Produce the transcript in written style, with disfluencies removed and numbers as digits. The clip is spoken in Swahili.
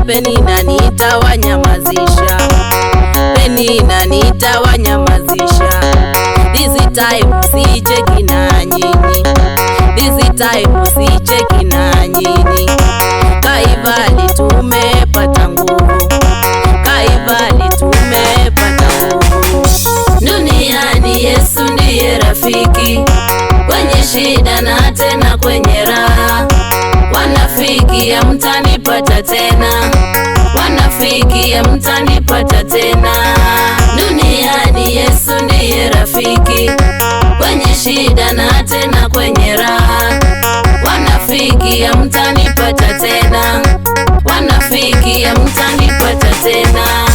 Penina nitawanyamazisha, Penina nitawanyamazisha. This time sicheki na nyinyi, this time sicheki na nyinyi. Kaivali tumepata nguvu, Kaivali tumepata nguvu. Duniani Yesu ndiye rafiki, kwenye shida na tena kwenye raha. Wanafiki hamtanipata tena, wanafiki hamtanipata tena. Duniani Yesu ndiye rafiki, kwenye shida na tena kwenye raha. Wanafiki hamtanipata tena, wanafiki hamtanipata tena.